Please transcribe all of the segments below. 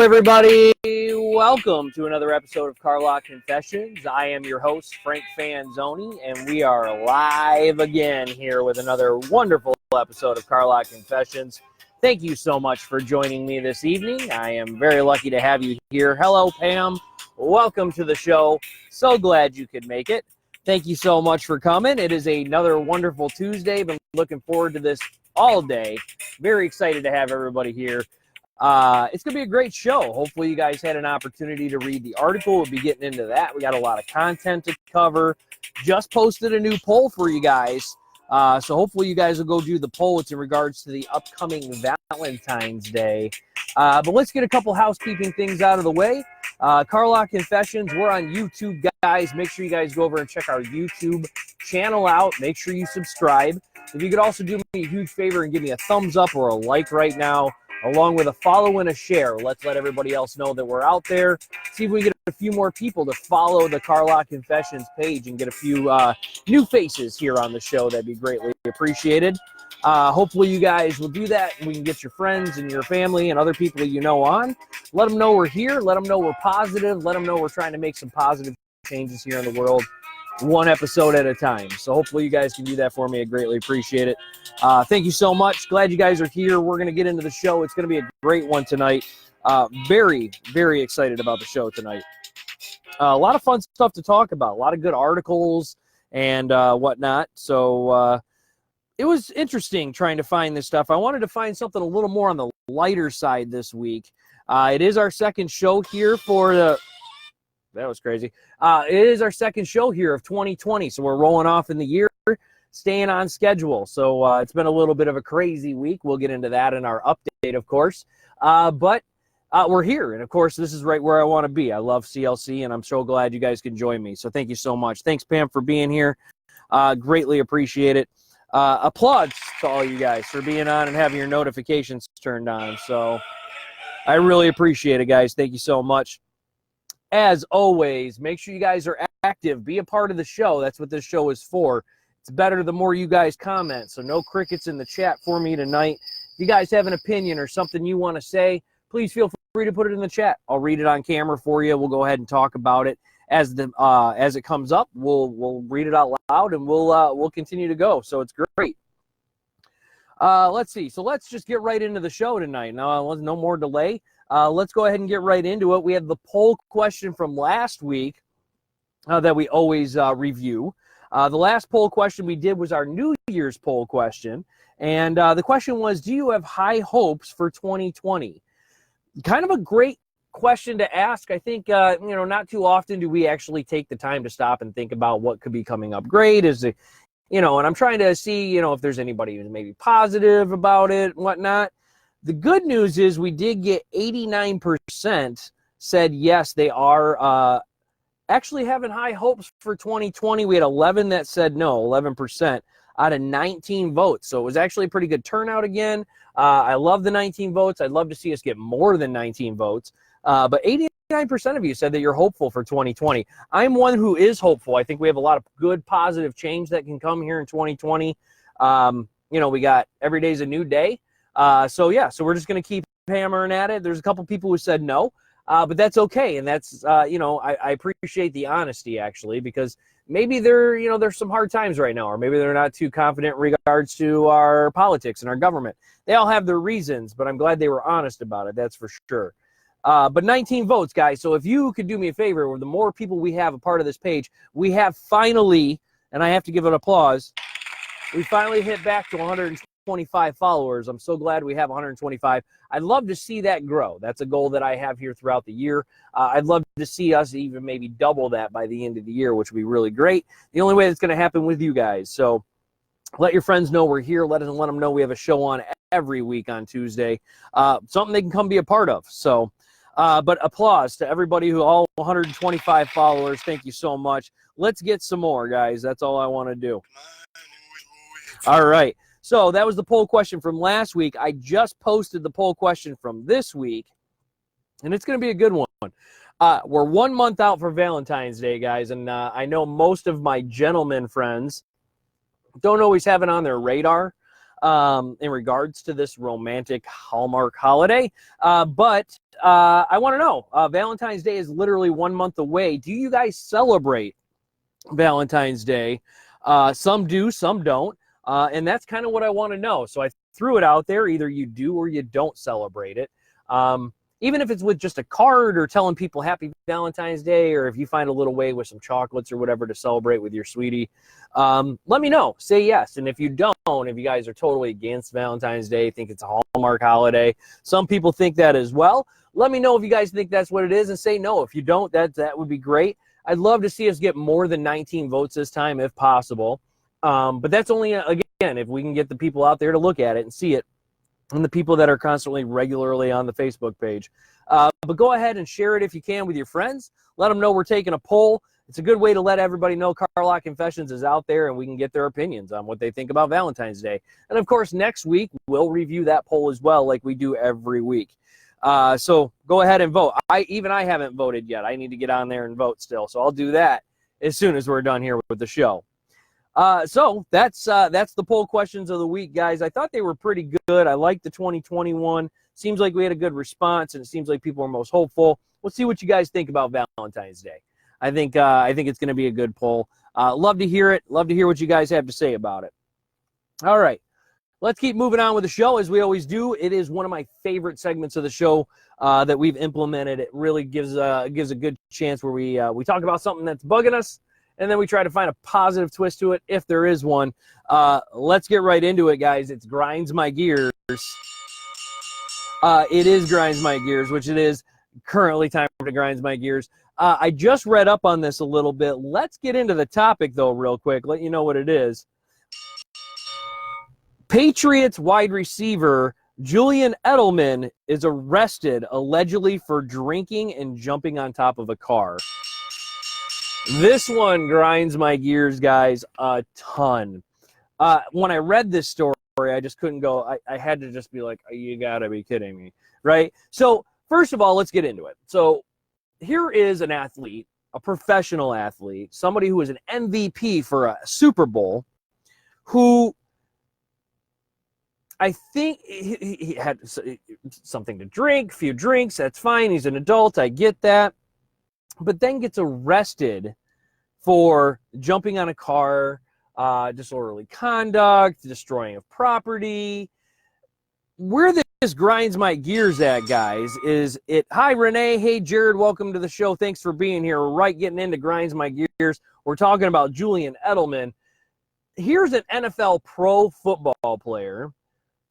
everybody. Welcome to another episode of Carlock Confessions. I am your host, Frank Fanzoni, and we are live again here with another wonderful episode of Carlock Confessions. Thank you so much for joining me this evening. I am very lucky to have you here. Hello, Pam. Welcome to the show. So glad you could make it. Thank you so much for coming. It is another wonderful Tuesday. Been looking forward to this all day. Very excited to have everybody here. It's going to be a great show. Hopefully you guys had an opportunity to read the article. We'll be getting into that. We got a lot of content to cover. Just posted a new poll for you guys. So hopefully you guys will go do the poll. It's in regards to the upcoming Valentine's Day. But let's get a couple housekeeping things out of the way. Carlock Confessions, we're on YouTube, guys. Make sure you guys go over and check our YouTube channel out. Make sure you subscribe. If you could also do me a huge favor and give me a thumbs up or a like right now, along with a follow and a share. Let's let everybody else know that we're out there. See if we can get a few more people to follow the Carlock Confessions page and get a few new faces here on the show. That'd be greatly appreciated. Hopefully you guys will do that, and we can get your friends and your family and other people you know on. Let them know we're here. Let them know we're positive. Let them know we're trying to make some positive changes here in the world, one episode at a time. So hopefully you guys can do that for me. I greatly appreciate it. Thank you so much. Glad you guys are here. We're going to get into the show. It's going to be a great one tonight. Very, very excited about the show tonight. A lot of fun stuff to talk about. A lot of good articles and whatnot. So it was interesting trying to find this stuff. I wanted to find something a little more on the lighter side this week. It is our second show here for the... That was crazy. It is our second show here of 2020, so we're rolling off in the year, staying on schedule. So it's been a little bit of a crazy week. We'll get into that in our update, of course. But we're here, and, of course, this is right where I want to be. I love CLC, and I'm so glad you guys can join me. So thank you so much. Thanks, Pam, for being here. Greatly appreciate it. Applause to all you guys for being on and having your notifications turned on. So I really appreciate it, guys. Thank you so much. As always, make sure you guys are active. Be a part of the show. That's what this show is for. It's better the more you guys comment. So no crickets in the chat for me tonight. If you guys have an opinion or something you want to say, please feel free to put it in the chat. I'll read it on camera for you. We'll go ahead and talk about it as it comes up. We'll read it out loud, and we'll continue to go. So it's great. Let's see. So let's just get right into the show tonight. Now, no more delay. Let's go ahead and get right into it. We have the poll question from last week that we always review. The last poll question we did was our New Year's poll question. And the question was, do you have high hopes for 2020? Kind of a great question to ask. I think, not too often do we actually take the time to stop and think about what could be coming up great. And I'm trying to see, if there's anybody who's maybe positive about it and whatnot. The good news is we did get 89% said yes, they are actually having high hopes for 2020. We had 11 that said no, 11% out of 19 votes. So it was actually a pretty good turnout again. I love the 19 votes. I'd love to see us get more than 19 votes. But 89% of you said that you're hopeful for 2020. I'm one who is hopeful. I think we have a lot of good positive change that can come here in 2020. We got every day's a new day. So we're just going to keep hammering at it. There's a couple people who said no, but that's okay. And that's, I appreciate the honesty, actually, because maybe there's some hard times right now, or maybe they're not too confident in regards to our politics and our government. They all have their reasons, but I'm glad they were honest about it. That's for sure. But 19 votes, guys. So if you could do me a favor, the more people we have a part of this page, we have finally, and I have to give an applause, we finally hit back to 125 followers. I'm so glad we have 125. I'd love to see that grow. That's a goal that I have here throughout the year. I'd love to see us even maybe double that by the end of the year, which would be really great. The only way that's going to happen with you guys. So let your friends know we're here. Let them know we have a show on every week on Tuesday. Something they can come be a part of. So, but applause to everybody all 125 followers. Thank you so much. Let's get some more, guys. That's all I want to do. All right. So that was the poll question from last week. I just posted the poll question from this week, and it's going to be a good one. We're 1 month out for Valentine's Day, guys, and I know most of my gentlemen friends don't always have it on their radar in regards to this romantic Hallmark holiday. But I want to know, Valentine's Day is literally 1 month away. Do you guys celebrate Valentine's Day? Some do, some don't. And that's kind of what I want to know. So I threw it out there. Either you do or you don't celebrate it. Even if it's with just a card or telling people happy Valentine's Day, or if you find a little way with some chocolates or whatever to celebrate with your sweetie, let me know. Say yes. And if you don't, if you guys are totally against Valentine's Day, think it's a Hallmark holiday, some people think that as well. Let me know if you guys think that's what it is, and say no. If you don't, that would be great. I'd love to see us get more than 19 votes this time if possible. But that's only, again, if we can get the people out there to look at it and see it, and the people that are constantly regularly on the Facebook page. But go ahead and share it if you can with your friends. Let them know we're taking a poll. It's a good way to let everybody know Carlock Confessions is out there, and we can get their opinions on what they think about Valentine's Day. And, of course, next week we'll review that poll as well, like we do every week. So go ahead and vote. I haven't voted yet. I need to get on there and vote still. So I'll do that as soon as we're done here with the show. So that's the poll questions of the week, guys. I thought they were pretty good. I liked the 2021. Seems like we had a good response, and it seems like people are most hopeful. We'll see what you guys think about Valentine's Day. I think it's going to be a good poll. Love to hear it. Love to hear what you guys have to say about it. All right. Let's keep moving on with the show, as we always do. It is one of my favorite segments of the show that we've implemented. It really gives a good chance where we talk about something that's bugging us, and then we try to find a positive twist to it, if there is one. Let's get right into it, guys. It's Grinds My Gears. It is Grinds My Gears, which it is currently time to Grinds My Gears. I just read up on this a little bit. Let's get into the topic, though, real quick. Let you know what it is. Patriots wide receiver Julian Edelman is arrested allegedly for drinking and jumping on top of a car. This one grinds my gears, guys, a ton. When I read this story, I just couldn't go. I had to just be like, you got to be kidding me, right? So first of all, let's get into it. So here is an athlete, a professional athlete, somebody who is an MVP for a Super Bowl, who I think he had something to drink, few drinks, that's fine. He's an adult, I get that. But then gets arrested for jumping on a car, disorderly conduct, destroying of property. Where this grinds my gears at, guys, is it. Hi, Renee. Hey, Jared. Welcome to the show. Thanks for being here. We're right getting into grinds my gears. We're talking about Julian Edelman. Here's an NFL pro football player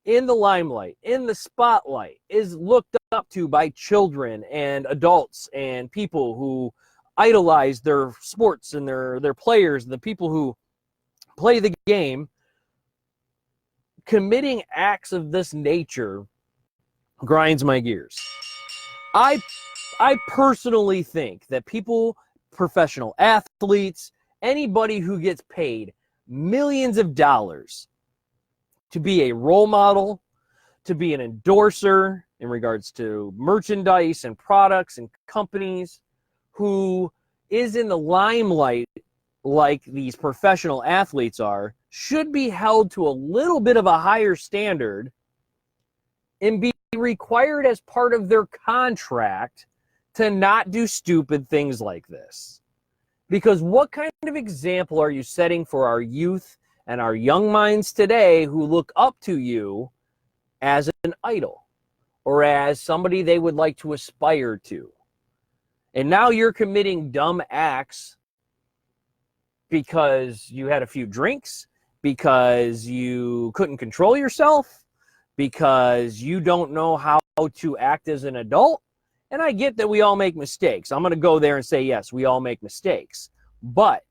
in the limelight, in the spotlight, is looked up to by children and adults and people who idolize their sports and their players and the people who play the game. Committing acts of this nature grinds my gears. I personally think that people, professional athletes, anybody who gets paid millions of dollars to be a role model, to be an endorser in regards to merchandise and products and companies, who is in the limelight like these professional athletes are, should be held to a little bit of a higher standard and be required as part of their contract to not do stupid things like this. Because what kind of example are you setting for our youth and our young minds today who look up to you as an idol or as somebody they would like to aspire to? And now you're committing dumb acts because you had a few drinks, because you couldn't control yourself, because you don't know how to act as an adult. And I get that we all make mistakes. I'm going to go there and say, yes, we all make mistakes. But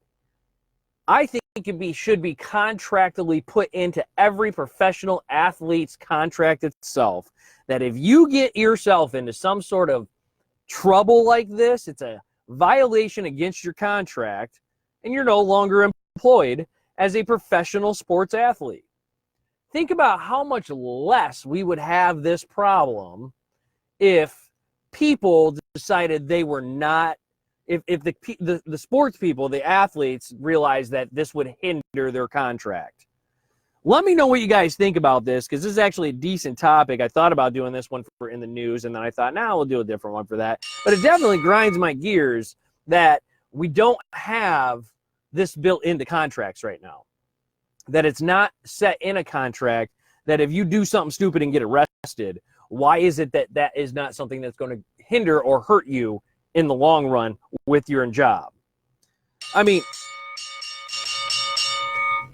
I think it should be contractually put into every professional athlete's contract itself that if you get yourself into some sort of trouble like this, it's a violation against your contract, and you're no longer employed as a professional sports athlete. Think about how much less we would have this problem if people decided they were not, if the sports people, the athletes, realized that this would hinder their contract. Let me know what you guys think about this, because this is actually a decent topic. I thought about doing this one for in the news, and then I thought, we'll do a different one for that. But it definitely grinds my gears that we don't have this built into contracts right now, that it's not set in a contract that if you do something stupid and get arrested, why is it that that is not something that's going to hinder or hurt you in the long run with your job? I mean,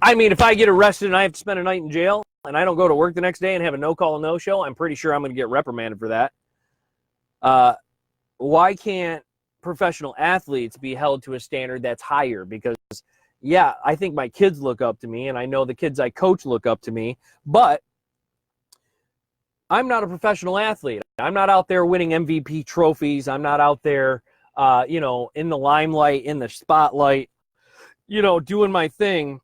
if I get arrested and I have to spend a night in jail and I don't go to work the next day and have a no-call, no-show, I'm pretty sure I'm going to get reprimanded for that. Why can't professional athletes be held to a standard that's higher? Because, yeah, I think my kids look up to me, and I know the kids I coach look up to me, but I'm not a professional athlete. I'm not out there winning MVP trophies. I'm not out there, in the limelight, in the spotlight, doing my thing,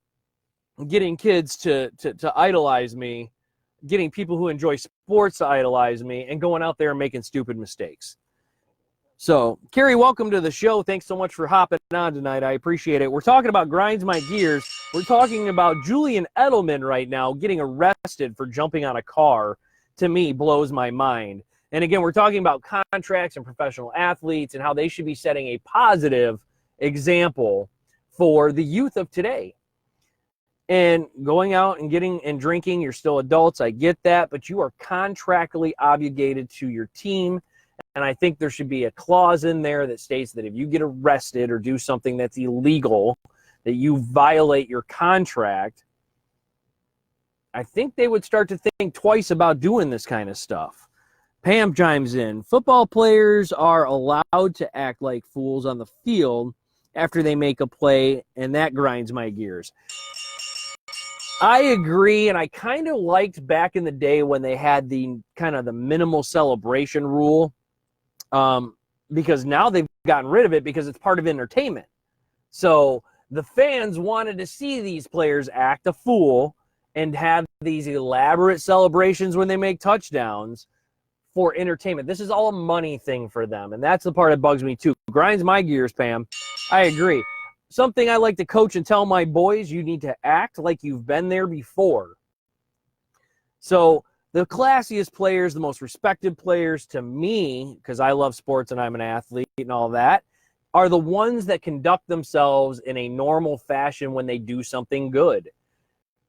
getting kids to idolize me, getting people who enjoy sports to idolize me, and going out there and making stupid mistakes. So, Carrie, welcome to the show. Thanks so much for hopping on tonight. I appreciate it. We're talking about grinds my gears. We're talking about Julian Edelman right now getting arrested for jumping on a car. To me, blows my mind. And again, we're talking about contracts and professional athletes and how they should be setting a positive example for the youth of today. And going out and getting and drinking, you're still adults, I get that, but you are contractually obligated to your team. And I think there should be a clause in there that states that if you get arrested or do something that's illegal, that you violate your contract. I think they would start to think twice about doing this kind of stuff. Pam chimes in. Football players are allowed to act like fools on the field after they make a play, and that grinds my gears. I agree, and I kind of liked back in the day when they had the kind of the minimal celebration rule, because now they've gotten rid of it because it's part of entertainment. So the fans wanted to see these players act a fool and have these elaborate celebrations when they make touchdowns for entertainment. This is all a money thing for them, and that's the part that bugs me too. Grinds my gears, Pam. I agree. Something I like to coach and tell my boys, you need to act like you've been there before. So the classiest players, the most respected players to me, because I love sports and I'm an athlete and all that, are the ones that conduct themselves in a normal fashion when they do something good.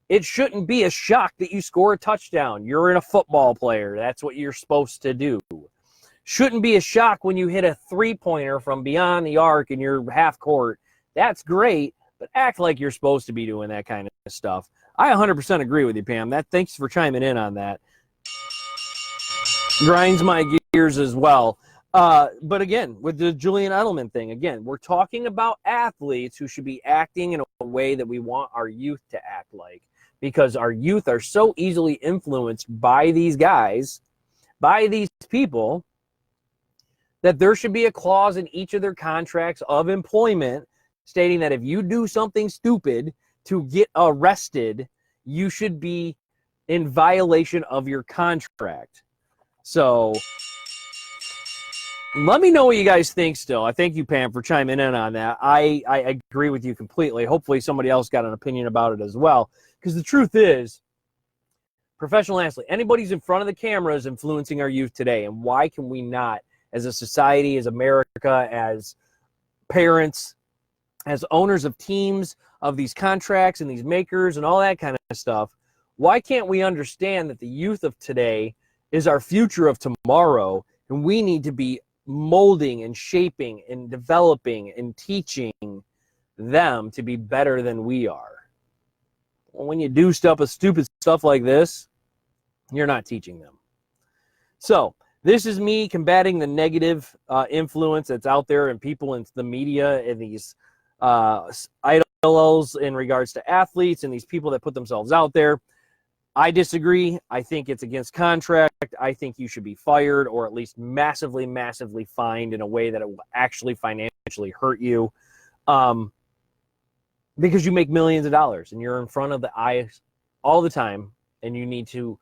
It shouldn't be a shock that you score a touchdown. You're a football player. That's what you're supposed to do. Shouldn't be a shock when you hit a three-pointer from beyond the arc in your half court. That's great, but act like you're supposed to be doing that kind of stuff. I 100% agree with you, Pam. Thanks for chiming in on that. Grinds my gears as well. But again, with the Julian Edelman thing, again, we're talking about athletes who should be acting in a way that we want our youth to act like, because our youth are so easily influenced by these guys, by these people, that there should be a clause in each of their contracts of employment stating that if you do something stupid to get arrested, you should be in violation of your contract. So let me know what you guys think still. I thank you, Pam, for chiming in on that. I agree with you completely. Hopefully somebody else got an opinion about it as well. Because the truth is, professional athlete, anybody who's in front of the camera is influencing our youth today. And why can we not, as a society, as America, as parents, as owners of teams, of these contracts and these makers and all that kind of stuff, why can't we understand that the youth of today is our future of tomorrow, and we need to be molding and shaping and developing and teaching them to be better than we are? When you do stupid stuff like this, you're not teaching them. So this is me combating the negative influence that's out there in people in the media and these idols in regards to athletes and these people that put themselves out there. I disagree. I think it's against contract. I think you should be fired or at least massively, massively fined in a way that it will actually financially hurt you. Because you make millions of dollars and you're in front of the eyes all the time, and you need to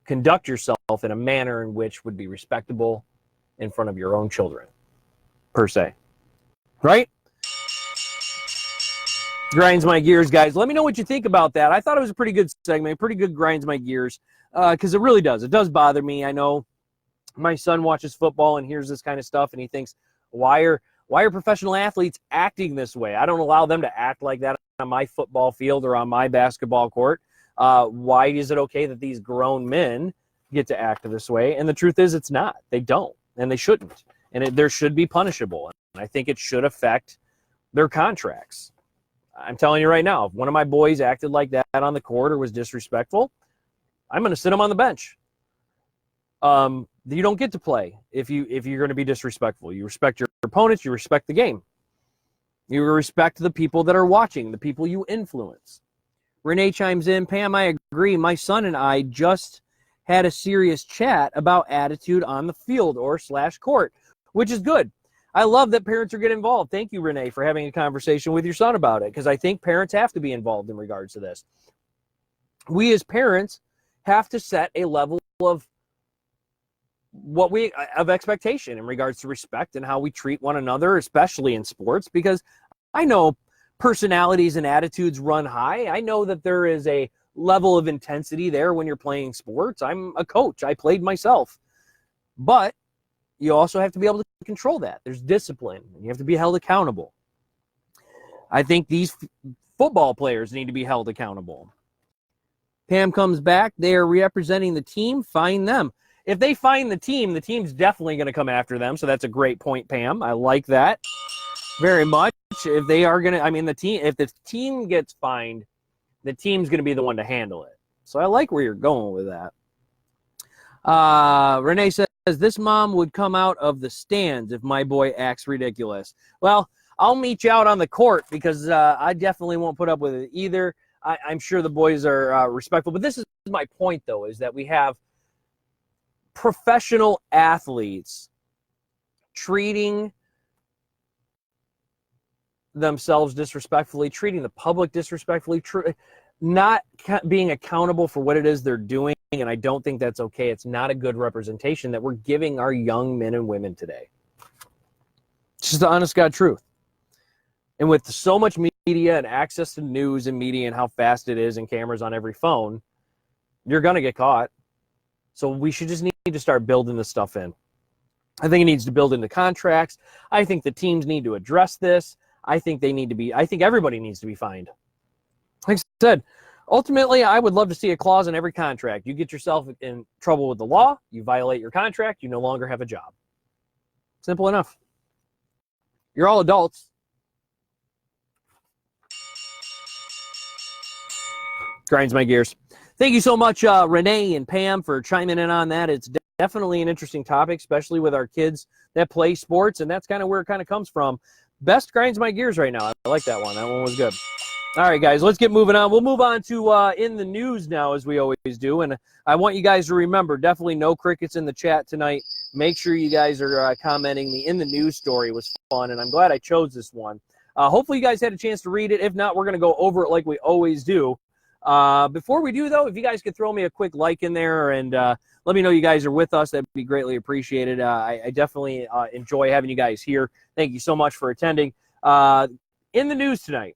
conduct yourself in a manner in which would be respectable in front of your own children, per se. Right? Grinds my gears, guys. Let me know what you think about that. I thought it was a pretty good segment, pretty good grinds my gears, because it really does. It does bother me. I know my son watches football and hears this kind of stuff, and he thinks, why are professional athletes acting this way? I don't allow them to act like that on my football field or on my basketball court. Why is it okay that these grown men get to act this way? And the truth is, it's not. They don't, and they shouldn't. And there should be punishable. And I think it should affect their contracts. I'm telling you right now, if one of my boys acted like that on the court or was disrespectful, I'm going to sit him on the bench. You don't get to play if you're going to be disrespectful. You respect your opponents. You respect the game. You respect the people that are watching, the people you influence. Renee chimes in, Pam, I agree. My son and I just had a serious chat about attitude on the field or /court, which is good. I love that parents are getting involved. Thank you, Renee, for having a conversation with your son about it, because I think parents have to be involved in regards to this. We as parents have to set a level of expectation in regards to respect and how we treat one another, especially in sports, because I know personalities and attitudes run high. I know that there is a level of intensity there when you're playing sports. I'm a coach. I played myself. But you also have to be able to control that. There's discipline, and you have to be held accountable. I think these football players need to be held accountable. Pam comes back. They are representing the team. Fine them. If they fine the team's definitely going to come after them. So that's a great point, Pam. I like that very much. If they are going to, if the team gets fined, the team's going to be the one to handle it. So I like where you're going with that. Renee says, this mom would come out of the stands if my boy acts ridiculous. Well, I'll meet you out on the court, because I definitely won't put up with it either. I'm sure the boys are respectful. But this is my point, though, is that we have professional athletes treating themselves disrespectfully, treating the public disrespectfully, not being accountable for what it is they're doing. And I don't think that's okay. It's not a good representation that we're giving our young men and women today. It's just the honest God truth. And with so much media and access to news and media and how fast it is and cameras on every phone, you're going to get caught. So we should just need to start building this stuff in. I think it needs to build into contracts. I think the teams need to address this. I think everybody needs to be fined. Like I said, ultimately, I would love to see a clause in every contract. You get yourself in trouble with the law, you violate your contract, you no longer have a job. Simple enough. You're all adults. Grinds my gears. Thank you so much, Renee and Pam, for chiming in on that. It's definitely an interesting topic, especially with our kids that play sports, and that's kind of where it kind of comes from. Best grinds my gears right now. I like that one. That one was good. All right, guys, let's get moving on. We'll move on to In the News now, as we always do. And I want you guys to remember, definitely no crickets in the chat tonight. Make sure you guys are commenting. The In the News story was fun, and I'm glad I chose this one. Hopefully you guys had a chance to read it. If not, we're going to go over it like we always do. Before we do, though, if you guys could throw me a quick like in there and let me know you guys are with us, that'd be greatly appreciated. I definitely enjoy having you guys here. Thank you so much for attending. In the news tonight,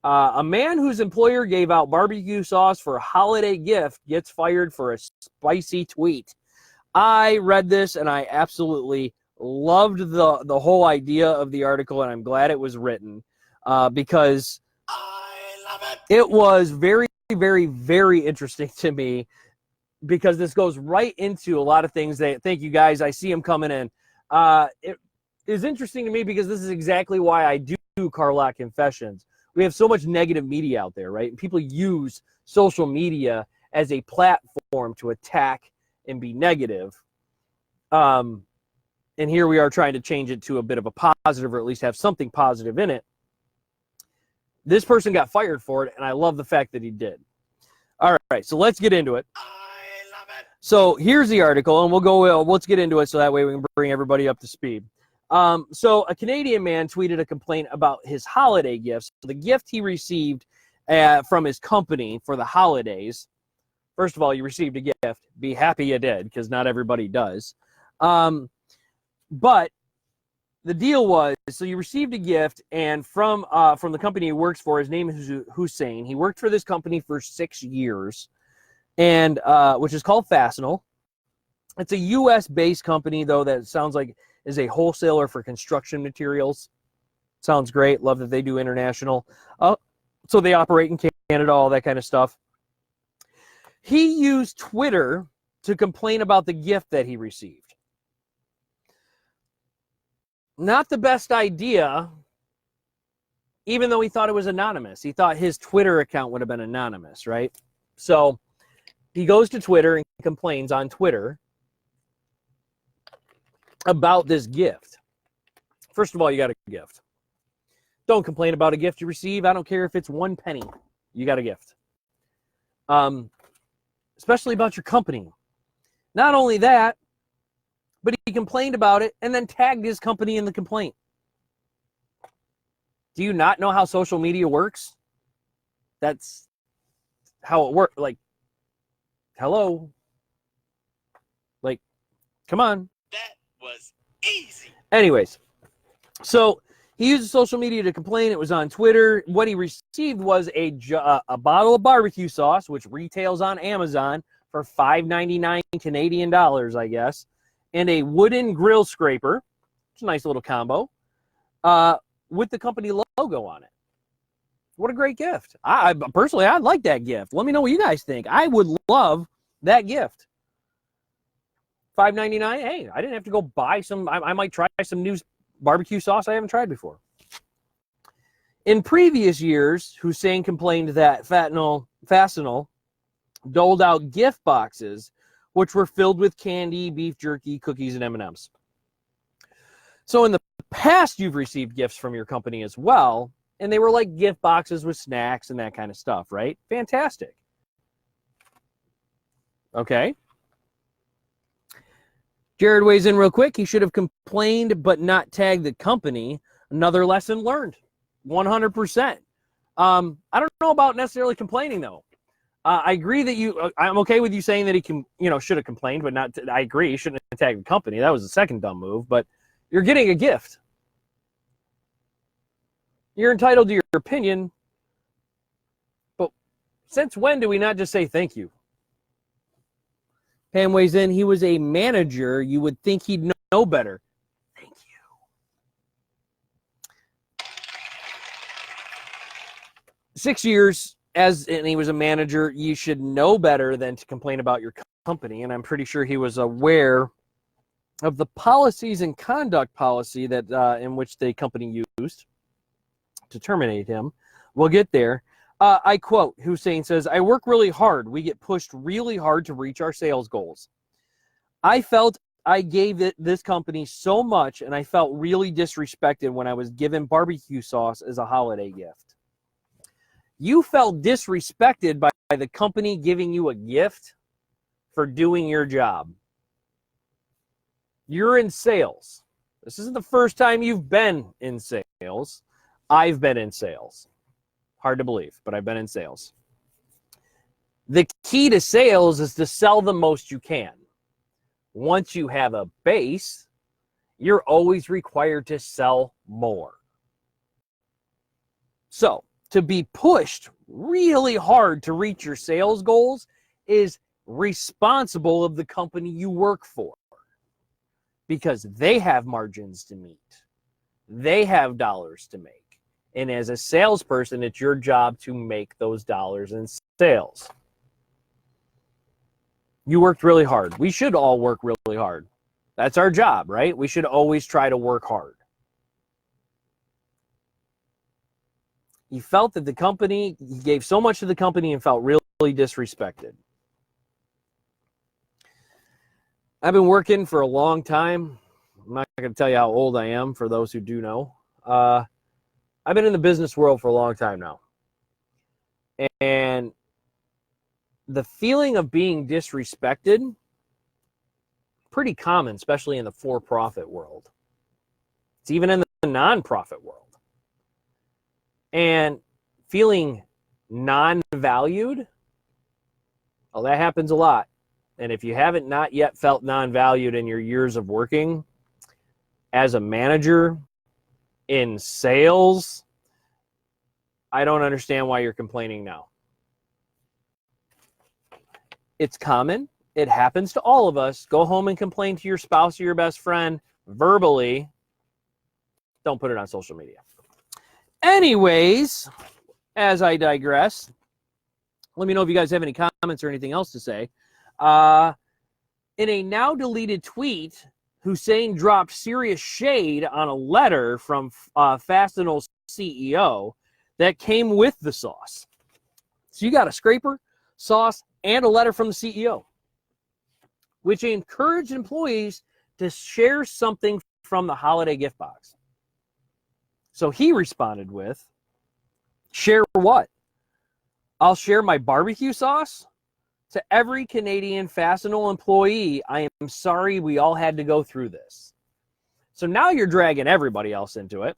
a man whose employer gave out barbecue sauce for a holiday gift gets fired for a spicy tweet. I read this and I absolutely loved the whole idea of the article, and I'm glad it was written because it was very, very, very interesting to me, because this goes right into a lot of things that, thank you guys, I see them coming in. It is interesting to me because this is exactly why I do Carlock Confessions. We have so much negative media out there, right? And people use social media as a platform to attack and be negative. And here we are trying to change it to a bit of a positive, or at least have something positive in it. This person got fired for it, and I love the fact that he did. All right, so let's get into it. I love it. So here's the article, and we'll go. Let's get into it so that way we can bring everybody up to speed. So a Canadian man tweeted a complaint about his holiday gifts. The gift he received from his company for the holidays. First of all, you received a gift. Be happy you did, because not everybody does. But the deal was, so you received a gift, and from the company he works for, his name is Hussein. He worked for this company for 6 years, and which is called Fastenal. It's a U.S.-based company, though, that sounds like is a wholesaler for construction materials. Sounds great. Love that they do international. So they operate in Canada, all that kind of stuff. He used Twitter to complain about the gift that he received. Not the best idea, even though he thought it was anonymous. He thought his Twitter account would have been anonymous, right? So he goes to Twitter and complains on Twitter about this gift. First of all, you got a gift. Don't complain about a gift you receive. I don't care if it's 1 penny. You got a gift. Especially about your company. Not only that, but he complained about it and then tagged his company in the complaint. Do you not know how social media works? That's how it works. Like, hello? Like, come on. That was easy. Anyways, so he used social media to complain. It was on Twitter. What he received was a bottle of barbecue sauce, which retails on Amazon for $5.99 Canadian dollars, I guess, and a wooden grill scraper. It's a nice little combo with the company logo on it. What a great gift. I personally, I'd like that gift. Let me know what you guys think. I would love that gift. $5.99. Hey, I didn't have to go buy some. I might try some new barbecue sauce I haven't tried before. In previous years, Hussein complained that Fastenal doled out gift boxes which were filled with candy, beef jerky, cookies, and M&Ms. So in the past, you've received gifts from your company as well, and they were like gift boxes with snacks and that kind of stuff, right? Fantastic. Okay. Jared weighs in real quick. He should have complained but not tagged the company. Another lesson learned. 100%. I don't know about necessarily complaining, though. I agree that I'm okay with you saying that he should have complained, but not. I agree. He shouldn't have tagged the company. That was the second dumb move, but you're getting a gift. You're entitled to your opinion, but since when do we not just say thank you? Pam weighs in. He was a manager. You would think he'd know better. Thank you. 6 years. And he was a manager, you should know better than to complain about your company. And I'm pretty sure he was aware of the policies and conduct policy that in which the company used to terminate him. We'll get there. I quote, Hussein says, "I work really hard. We get pushed really hard to reach our sales goals. I felt I gave this company so much, and I felt really disrespected when I was given barbecue sauce as a holiday gift." You felt disrespected by the company giving you a gift for doing your job. You're in sales. This isn't the first time you've been in sales. I've been in sales. Hard to believe, but I've been in sales. The key to sales is to sell the most you can. Once you have a base, you're always required to sell more. So, to be pushed really hard to reach your sales goals is responsible of the company you work for, because they have margins to meet. They have dollars to make. And as a salesperson, it's your job to make those dollars in sales. You worked really hard. We should all work really hard. That's our job, right? We should always try to work hard. He felt that he gave so much to the company and felt really disrespected. I've been working for a long time. I'm not going to tell you how old I am for those who do know. I've been in the business world for a long time now. And the feeling of being disrespected, pretty common, especially in the for-profit world. It's even in the non-profit world. And feeling non-valued, well, that happens a lot. And if you haven't not yet felt non-valued in your years of working, as a manager in sales, I don't understand why you're complaining now. It's common. It happens to all of us. Go home and complain to your spouse or your best friend verbally. Don't put it on social media. Anyways, as I digress, let me know if you guys have any comments or anything else to say. In a now deleted tweet, Hussein dropped serious shade on a letter from Fastenal's CEO that came with the sauce. So you got a scraper, sauce, and a letter from the CEO, which encouraged employees to share something from the holiday gift box. So he responded with, share what? I'll share my barbecue sauce? To every Canadian Fastenal employee, I am sorry we all had to go through this. So now you're dragging everybody else into it.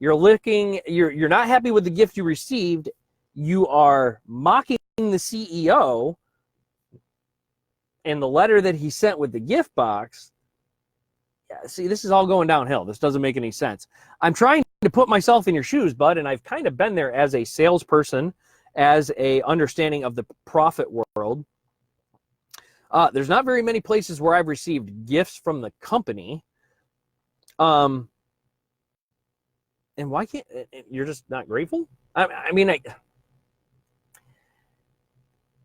You're not happy with the gift you received. You are mocking the CEO and the letter that he sent with the gift box. Yeah, see, this is all going downhill. This doesn't make any sense. I'm trying to put myself in your shoes, bud, and I've kind of been there as a salesperson, as a understanding of the profit world. There's not very many places where I've received gifts from the company. And why can't you're just not grateful? I mean,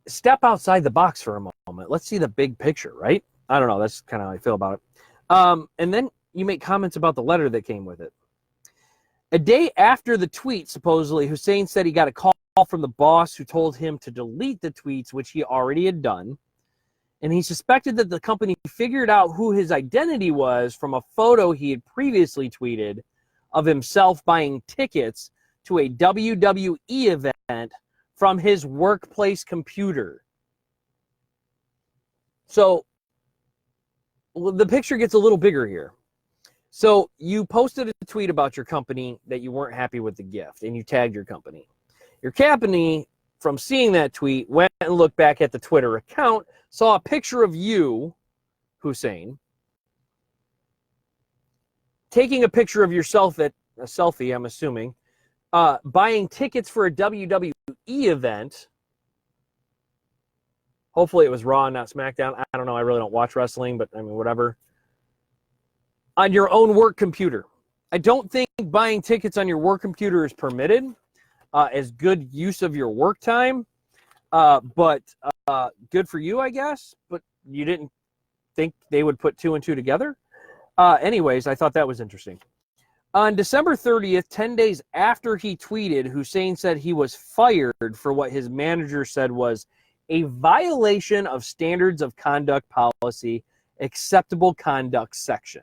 step outside the box for a moment. Let's see the big picture, right? I don't know. That's kind of how I feel about it. And then you make comments about the letter that came with it. A day after the tweet, supposedly, Hussein said he got a call from the boss who told him to delete the tweets, which he already had done. And he suspected that the company figured out who his identity was from a photo he had previously tweeted of himself buying tickets to a WWE event from his workplace computer. So the picture gets a little bigger here. So you posted a tweet about your company that you weren't happy with the gift, and you tagged your company. Your company, from seeing that tweet, went and looked back at the Twitter account, saw a picture of you, Hussein, taking a picture of yourself at a selfie, I'm assuming, buying tickets for a WWE event. Hopefully it was Raw, not SmackDown. I don't know. I really don't watch wrestling, but I mean, whatever. On your own work computer. I don't think buying tickets on your work computer is permitted as good use of your work time. But good for you, I guess. But you didn't think they would put two and two together? Anyways, I thought that was interesting. On December 30th, 10 days after he tweeted, Hussein said he was fired for what his manager said was a violation of standards of conduct policy, acceptable conduct section.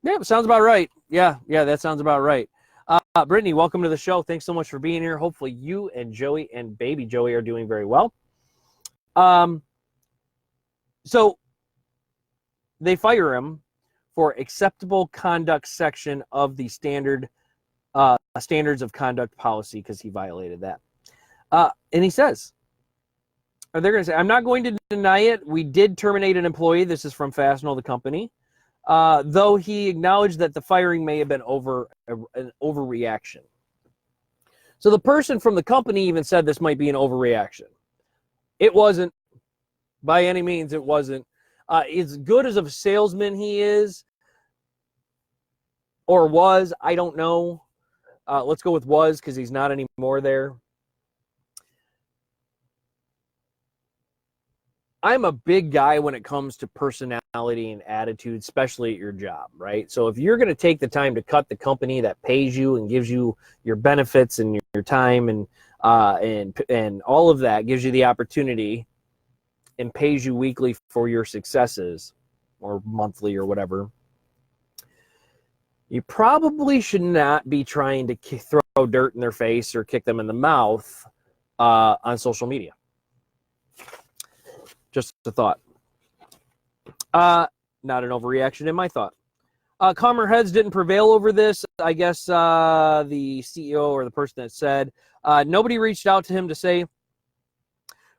Yeah, sounds about right. Yeah, that sounds about right. Brittany, welcome to the show. Thanks so much for being here. Hopefully you and Joey and baby Joey are doing very well. So they fire him for acceptable conduct section of the standards of conduct policy because he violated that. And he says, or they're going to say, I'm not going to deny it. We did terminate an employee. This is from Fastenal, the company. Though he acknowledged that the firing may have been an overreaction. So the person from the company even said this might be an overreaction. It wasn't. By any means, it wasn't. As good as a salesman he is, or was, I don't know. Let's go with was, because he's not anymore there. I'm a big guy when it comes to personality and attitude, especially at your job, right? So if you're going to take the time to cut the company that pays you and gives you your benefits and your time and all of that, gives you the opportunity and pays you weekly for your successes or monthly or whatever, you probably should not be trying to throw dirt in their face or kick them in the mouth on social media. Just a thought. Not an overreaction in my thought. Calmer heads didn't prevail over this. I guess the CEO or the person that said, nobody reached out to him to say,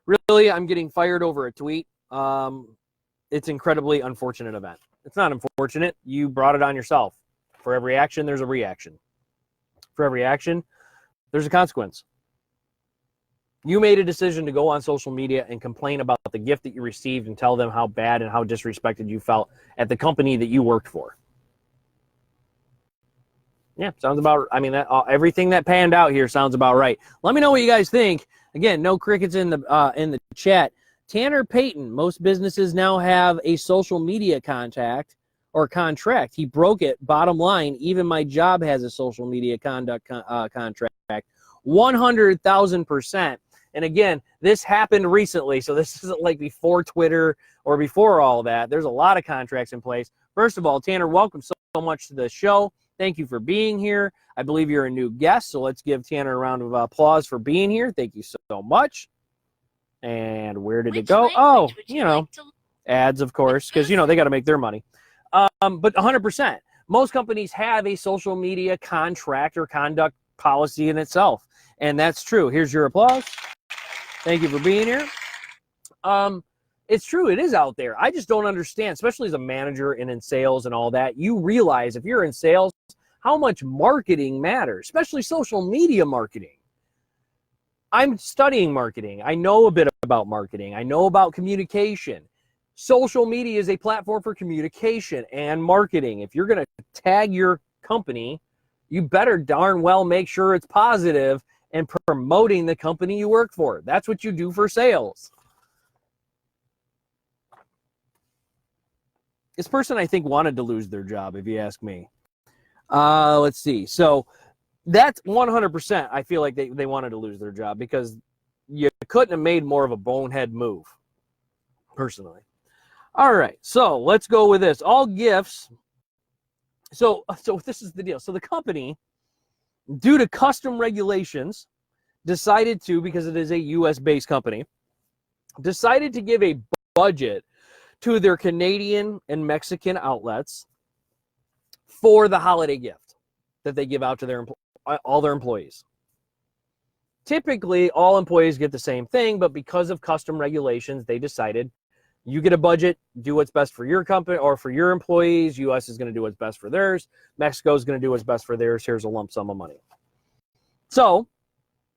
really, I'm getting fired over a tweet. It's an incredibly unfortunate event. It's not unfortunate. You brought it on yourself. For every action, there's a reaction. For every action, there's a consequence. You made a decision to go on social media and complain about the gift that you received and tell them how bad and how disrespected you felt at the company that you worked for. Yeah, sounds about, everything that panned out here sounds about right. Let me know what you guys think. Again, no crickets in the chat. Tanner Payton, most businesses now have a social media contract. He broke it. Bottom line, even my job has a social media contract. 100,000%. And again, this happened recently, so this isn't like before Twitter or before all that. There's a lot of contracts in place. First of all, Tanner, welcome so much to the show. Thank you for being here. I believe you're a new guest, so let's give Tanner a round of applause for being here. Thank you so much. And where did it go? Oh, ads, of course, because, they got to make their money. But 100%. Most companies have a social media contract or conduct policy in itself, and that's true. Here's your applause. Thank you for being here. It's true. It is out there. I just don't understand, especially as a manager and in sales and all that. You realize if you're in sales, how much marketing matters, especially social media marketing. I'm studying marketing. I know a bit about marketing. I know about communication. Social media is a platform for communication and marketing. If you're going to tag your company, you better darn well make sure it's positive and promoting the company you work for. That's what you do for sales. This person, I think, wanted to lose their job, if you ask me. Let's see. So that's 100%. I feel like they wanted to lose their job because you couldn't have made more of a bonehead move, personally. All right, so let's go with this. All gifts. So this is the deal. So the company, due to custom regulations, decided to, because it is a U.S.-based company, decided to give a budget to their Canadian and Mexican outlets for the holiday gift that they give out to all their employees. Typically, all employees get the same thing, but because of custom regulations, they decided you get a budget, do what's best for your company or for your employees. U.S. is going to do what's best for theirs. Mexico is going to do what's best for theirs. Here's a lump sum of money. So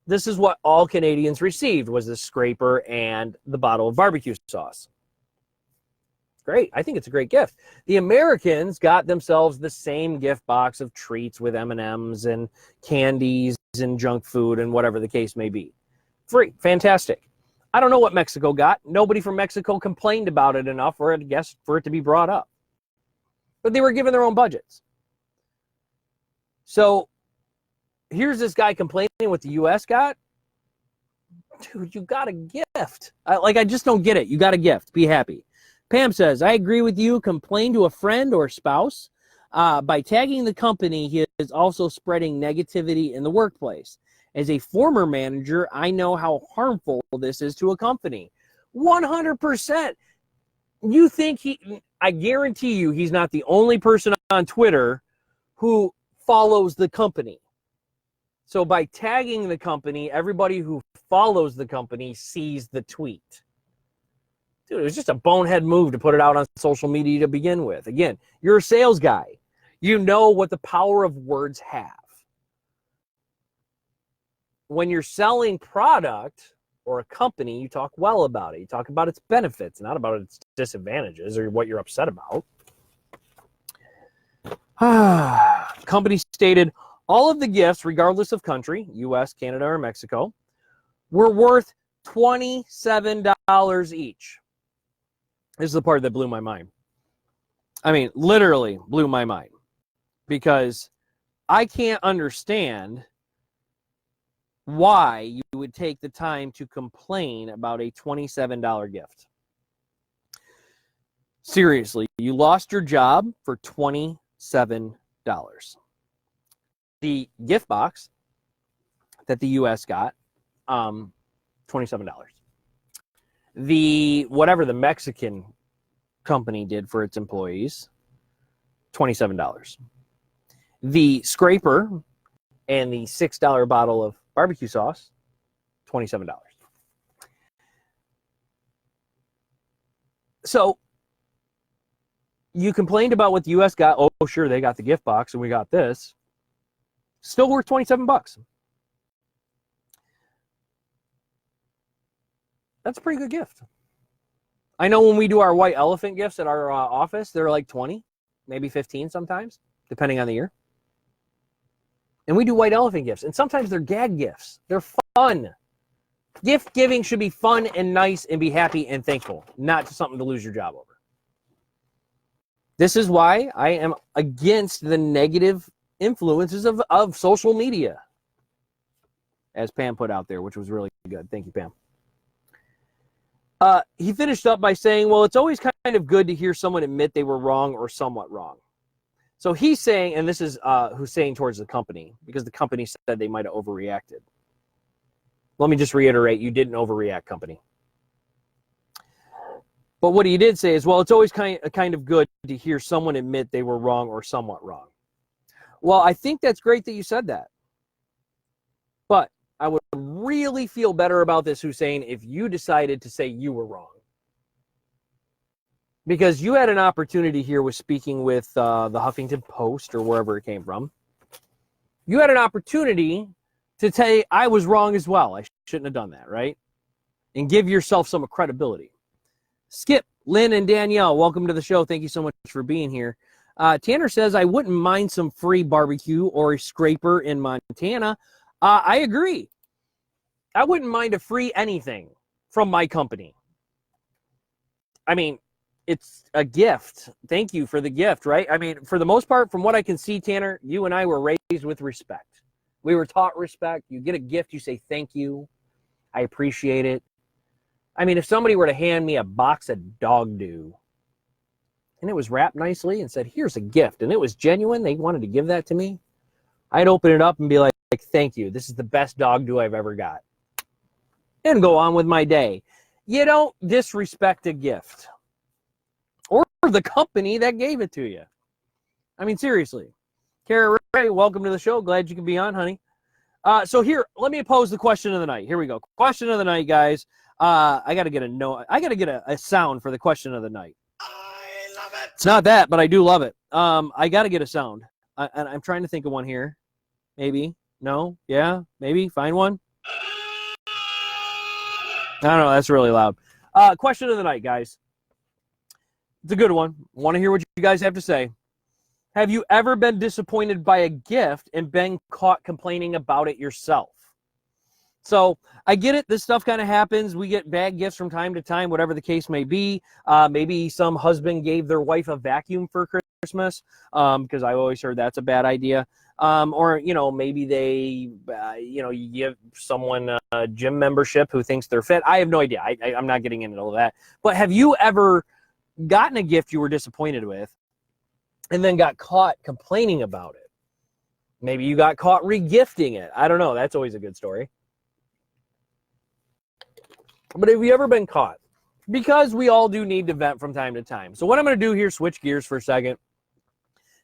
this is what all Canadians received, was this scraper and the bottle of barbecue sauce. Great. I think it's a great gift. The Americans got themselves the same gift box of treats with M&Ms and candies and junk food and whatever the case may be. Free. Fantastic. I don't know what Mexico got. Nobody from Mexico complained about it enough for it to be brought up. But they were given their own budgets. So here's this guy complaining what the U.S. got. Dude, you got a gift. I just don't get it. You got a gift. Be happy. Pam says, I agree with you. Complain to a friend or spouse. By tagging the company, he is also spreading negativity in the workplace. As a former manager, I know how harmful this is to a company. 100%. You think I guarantee you he's not the only person on Twitter who follows the company. So by tagging the company, everybody who follows the company sees the tweet. Dude, it was just a bonehead move to put it out on social media to begin with. Again, you're a sales guy. You know what the power of words have. When you're selling product or a company, you talk well about it. You talk about its benefits, not about its disadvantages or what you're upset about. Company stated all of the gifts, regardless of country, U.S., Canada, or Mexico, were worth $27 each. This is the part that blew my mind. I mean, literally blew my mind. Because I can't understand why you would take the time to complain about a $27 gift. Seriously, you lost your job for $27. The gift box that the U.S. got, $27. Whatever the Mexican company did for its employees, $27. The scraper and the $6 bottle of barbecue sauce, $27. So you complained about what the U.S. got. Oh, sure, they got the gift box and we got this. Still worth $27. That's a pretty good gift. I know when we do our white elephant gifts at our office, they're like 20, maybe 15 sometimes, depending on the year. And we do white elephant gifts. And sometimes they're gag gifts. They're fun. Gift giving should be fun and nice and be happy and thankful, not just something to lose your job over. This is why I am against the negative influences of social media, as Pam put out there, which was really good. Thank you, Pam. He finished up by saying, well, it's always kind of good to hear someone admit they were wrong or somewhat wrong. So he's saying, and this is Hussein towards the company, because the company said they might have overreacted. Let me just reiterate, you didn't overreact, company. But what he did say is, well, it's always kind of good to hear someone admit they were wrong or somewhat wrong. Well, I think that's great that you said that. But I would really feel better about this, Hussein, if you decided to say you were wrong. Because you had an opportunity here with speaking with the Huffington Post or wherever it came from. You had an opportunity to say, I was wrong as well. I shouldn't have done that, right? And give yourself some credibility. Skip, Lynn, and Danielle, welcome to the show. Thank you so much for being here. Tanner says, I wouldn't mind some free barbecue or a scraper in Montana. I agree. I wouldn't mind a free anything from my company. I mean, it's a gift. Thank you for the gift, right? I mean, for the most part, from what I can see, Tanner, you and I were raised with respect. We were taught respect. You get a gift, you say thank you. I appreciate it. I mean, if somebody were to hand me a box of dog dew and it was wrapped nicely and said, here's a gift, and it was genuine, they wanted to give that to me, I'd open it up and be like, thank you. This is the best dog dew I've ever got. And go on with my day. You don't disrespect a gift or the company that gave it to you. I mean, seriously. Kara Ray, welcome to the show. Glad you can be on, honey. So here, let me pose the question of the night. Here we go. Question of the night, guys. I got to get a sound for the question of the night. I love it. It's not that, but I do love it. I got to get a sound. And I'm trying to think of one here. Maybe. No? Yeah? Maybe? Find one? I don't know. That's really loud. Question of the night, guys. It's a good one. Want to hear what you guys have to say. Have you ever been disappointed by a gift and been caught complaining about it yourself? So I get it. This stuff kind of happens. We get bad gifts from time to time, whatever the case may be. Maybe some husband gave their wife a vacuum for Christmas, because I always heard that's a bad idea. Or, maybe they, you give someone a gym membership who thinks they're fit. I have no idea. I'm not getting into all that. But have you ever gotten a gift you were disappointed with and then got caught complaining about it? Maybe you got caught regifting it. I don't know. That's always a good story. But have you ever been caught? Because we all do need to vent from time to time. So what I'm going to do here, switch gears for a second.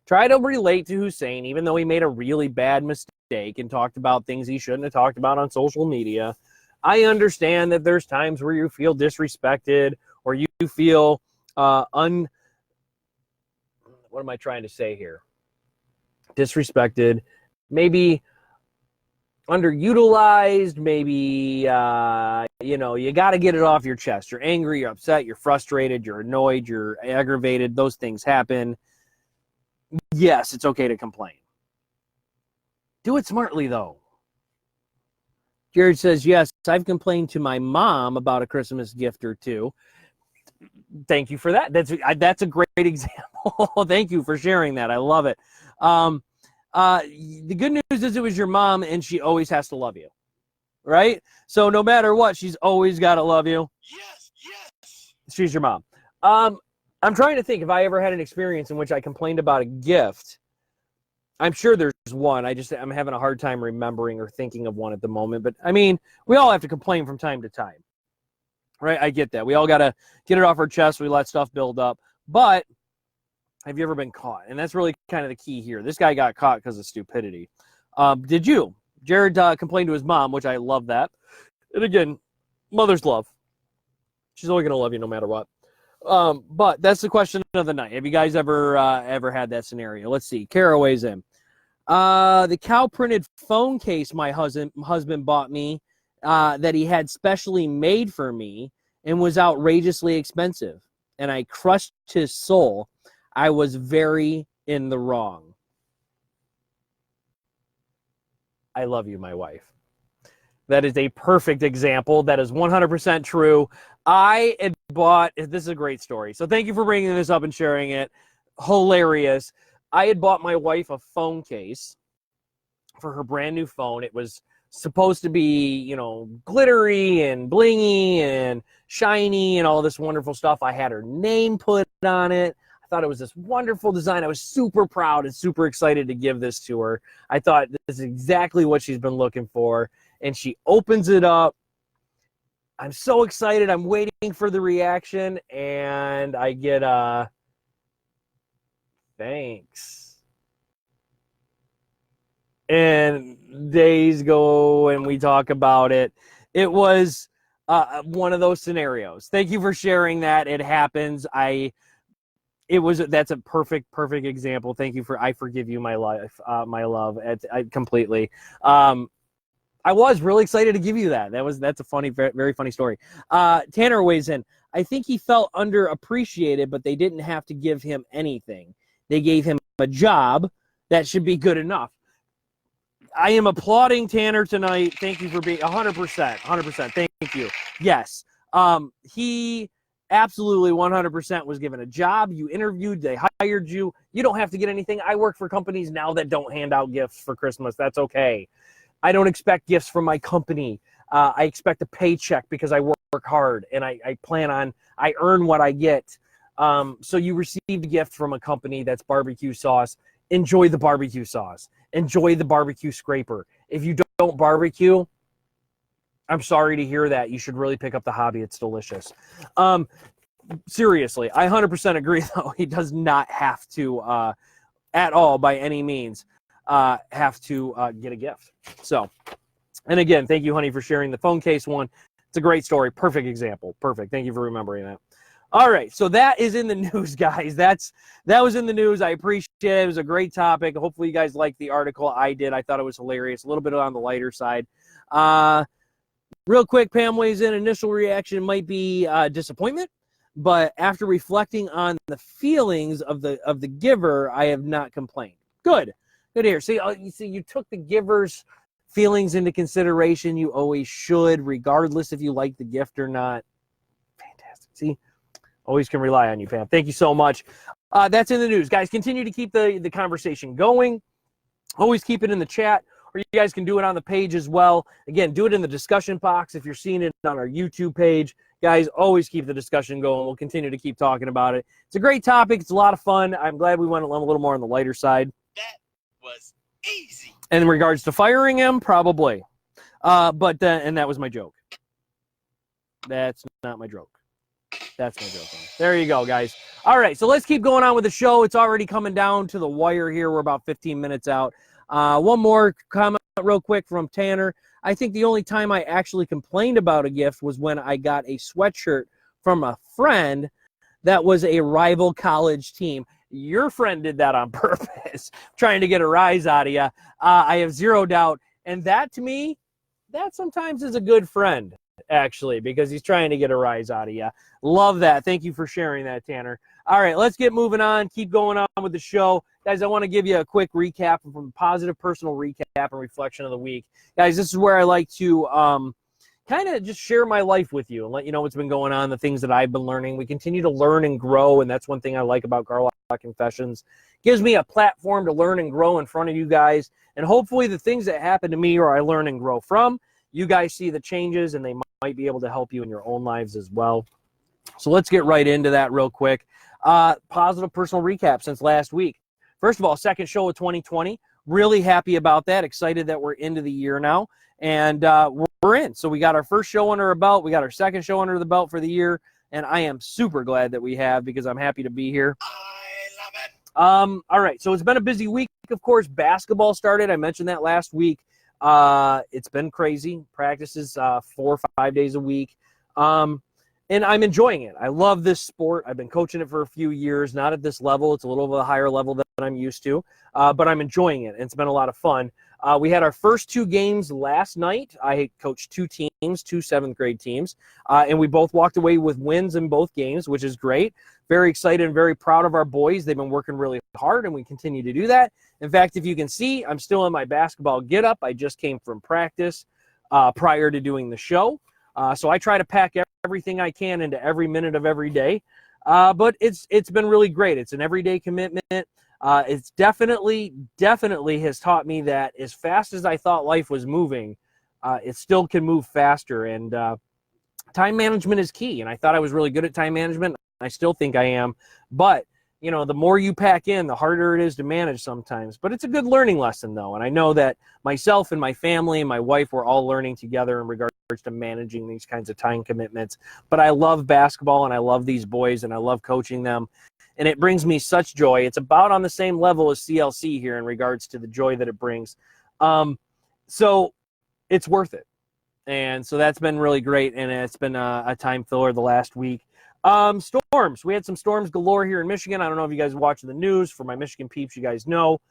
Try to relate to Hussein, even though he made a really bad mistake and talked about things he shouldn't have talked about on social media. I understand that there's times where you feel disrespected or you feel what am I trying to say here? Disrespected, maybe underutilized, maybe, you got to get it off your chest. You're angry, you're upset, you're frustrated, you're annoyed, you're aggravated. Those things happen. Yes, it's okay to complain. Do it smartly, though. Jared says, yes, I've complained to my mom about a Christmas gift or two. Thank you for that. That's a great example. Thank you for sharing that. I love it. The good news is it was your mom, and she always has to love you, right? So no matter what, she's always got to love you. Yes, yes. She's your mom. I'm trying to think if I ever had an experience in which I complained about a gift. I'm sure there's one. I'm having a hard time remembering or thinking of one at the moment. But, I mean, we all have to complain from time to time, right? I get that. We all got to get it off our chest. We let stuff build up. But have you ever been caught? And that's really kind of the key here. This guy got caught because of stupidity. Did you? Jared complained to his mom, which I love that. And again, mother's love. She's always going to love you no matter what. But that's the question of the night. Have you guys ever had that scenario? Let's see. Kara weighs in. The cow printed phone case my husband bought me that he had specially made for me and was outrageously expensive. And I crushed his soul. I was very in the wrong. I love you, my wife. That is a perfect example. That is 100% true. I had bought, this is a great story. So thank you for bringing this up and sharing it. Hilarious. I had bought my wife a phone case for her brand new phone. It was supposed to be, glittery and blingy and shiny and all this wonderful stuff. I had her name put on it. I thought it was this wonderful design. I was super proud and super excited to give this to her. I thought this is exactly what she's been looking for. And she opens it up. I'm so excited. I'm waiting for the reaction. And I get thanks. And days go and we talk about it. It was one of those scenarios. Thank you for sharing that. It happens. That's a perfect example. Thank you I forgive you, my life, my love, completely. I was really excited to give you that. That's a funny, very, very funny story. Tanner weighs in. I think he felt underappreciated, but they didn't have to give him anything. They gave him a job. That should be good enough. I am applauding Tanner tonight. Thank you for being 100%. Thank you. Yes. He absolutely 100% was given a job. You interviewed. They hired you. You don't have to get anything. I work for companies now that don't hand out gifts for Christmas. That's okay. I don't expect gifts from my company. I expect a paycheck because I work hard and I earn what I get. So you received a gift from a company that's barbecue sauce. Enjoy the barbecue sauce. Enjoy the barbecue scraper. If you don't barbecue, I'm sorry to hear that. You should really pick up the hobby. It's delicious. Seriously, I 100% agree, though. He does not have to, at all, by any means, have to get a gift. So, and again, thank you, honey, for sharing the phone case one. It's a great story. Perfect example. Perfect. Thank you for remembering that. All right, so that is in the news, guys. That was in the news. I appreciate it. It was a great topic. Hopefully you guys liked the article. I did. I thought it was hilarious. A little bit on the lighter side. Real quick, Pam weighs in. Initial reaction might be disappointment, but after reflecting on the feelings of the giver, I have not complained. Good to hear. See, you took the giver's feelings into consideration. You always should, regardless if you like the gift or not. Fantastic. See, always can rely on you, Pam. Thank you so much. That's in the news. Guys, continue to keep the conversation going. Always keep it in the chat, or you guys can do it on the page as well. Again, do it in the discussion box if you're seeing it on our YouTube page. Guys, always keep the discussion going. We'll continue to keep talking about it. It's a great topic. It's a lot of fun. I'm glad we went a little more on the lighter side. That was easy. And in regards to firing him, probably. And that was my joke. That's not my joke. That's my joke. There you go, guys. All right, so let's keep going on with the show. It's already coming down to the wire here. We're about 15 minutes out. One more comment real quick from Tanner. I think the only time I actually complained about a gift was when I got a sweatshirt from a friend that was a rival college team. Your friend did that on purpose, trying to get a rise out of you. I have zero doubt. And that, to me, that sometimes is a good friend, actually, because he's trying to get a rise out of you. Love that. Thank you for sharing that, Tanner. All right, let's get moving on. Keep going on with the show. Guys, I want to give you a quick recap from a positive personal recap and reflection of the week. Guys, this is where I like to kind of just share my life with you and let you know what's been going on, the things that I've been learning. We continue to learn and grow, and that's one thing I like about Carlock Confessions. Gives me a platform to learn and grow in front of you guys, and hopefully the things that happen to me or I learn and grow from, you guys see the changes, and they might be able to help you in your own lives as well. So let's get right into that real quick. Positive personal recap since last week. First of all, second show of 2020. Really happy about that. Excited that we're into the year now. And we're in. So we got our first show under our belt. We got our second show under the belt for the year. And I am super glad that we have, because I'm happy to be here. I love it. All right. So it's been a busy week. Of course, basketball started. I mentioned that last week. It's been crazy. Practices 4 or 5 days a week. And I'm enjoying it. I love this sport. I've been coaching it for a few years, not at this level. It's a little bit higher level than I'm used to, but I'm enjoying it. And it's been a lot of fun. We had our first 2 games last night. I coached 2 teams, 2 7th-grade teams, and we both walked away with wins in both games, which is great. Very excited and very proud of our boys. They've been working really hard, and we continue to do that. In fact, if you can see, I'm still in my basketball get-up. I just came from practice prior to doing the show. So I try to pack everything I can into every minute of every day. But it's been really great. It's an everyday commitment. It's definitely has taught me that as fast as I thought life was moving, it still can move faster. And time management is key. And I thought I was really good at time management. I still think I am. But, you know, the more you pack in, the harder it is to manage sometimes. But it's a good learning lesson, though. And I know that myself and my family and my wife were all learning together in regards to managing these kinds of time commitments. But I love basketball, and I love these boys, and I love coaching them. And it brings me such joy. It's about on the same level as CLC here in regards to the joy that it brings. So it's worth it. And so that's been really great, and it's been a time filler the last week. Storms. We had some storms galore here in Michigan. I don't know if you guys are watching the news. For my Michigan peeps, you guys know.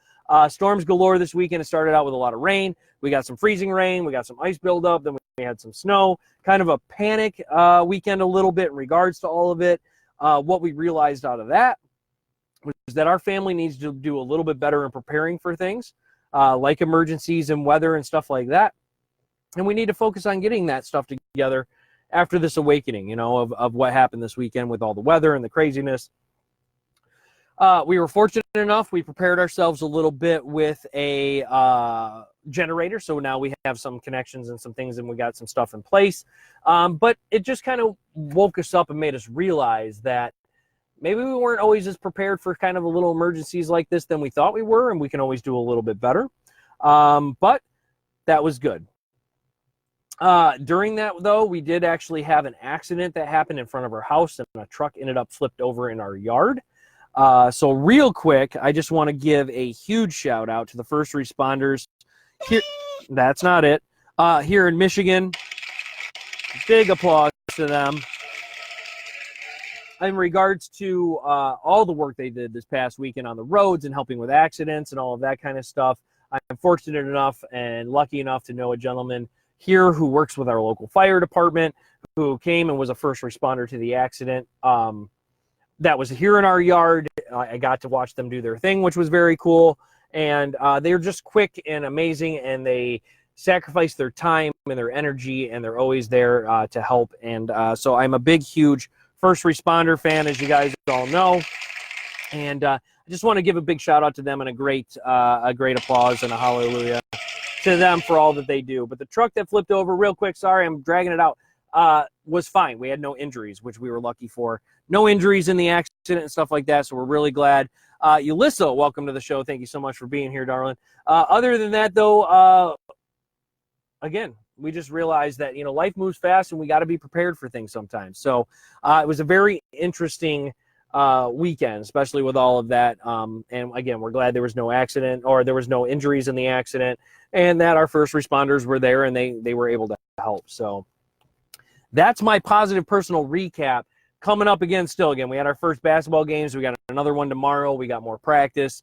Storms galore this weekend. It started out with a lot of rain. We got some freezing rain. We got some ice buildup. Then we had some snow. Kind of a panic weekend a little bit in regards to all of it. What we realized out of that was that our family needs to do a little bit better in preparing for things like emergencies and weather and stuff like that. And we need to focus on getting that stuff together after this awakening, you know, of what happened this weekend with all the weather and the craziness. We were fortunate enough. We prepared ourselves a little bit with a generator. So now we have some connections and some things, and we got some stuff in place. But it just kind of woke us up and made us realize that maybe we weren't always as prepared for kind of a little emergencies like this than we thought we were, and we can always do a little bit better. But that was good. During that, though, we did actually have an accident that happened in front of our house, and a truck ended up flipped over in our yard. So real quick, I just want to give a huge shout out to the first responders here. That's not it. Here in Michigan, big applause to them. In regards to all the work they did this past weekend on the roads and helping with accidents and all of that kind of stuff, I'm fortunate enough and lucky enough to know a gentleman here who works with our local fire department, who came and was a first responder to the accident. That was here in our yard. I got to watch them do their thing, which was very cool. And they're just quick and amazing, and they sacrifice their time and their energy, and they're always there to help. And so I'm a big, huge first responder fan, as you guys all know. And I just want to give a big shout out to them and a great applause and a hallelujah to them for all that they do. But the truck that flipped over, real quick, sorry, I'm dragging it out, was fine. We had no injuries, which we were lucky for. No injuries in the accident and stuff like that, so we're really glad. Yulissa, welcome to the show. Thank you so much for being here, darling. Other than that, though, again, we just realized that, you know, life moves fast, and we got to be prepared for things sometimes. So it was a very interesting weekend, especially with all of that. And again, we're glad there was no accident, or there was no injuries in the accident, and that our first responders were there and they were able to help. So that's my positive personal recap. Coming up again, we had our first basketball games. We got another one tomorrow. We got more practice.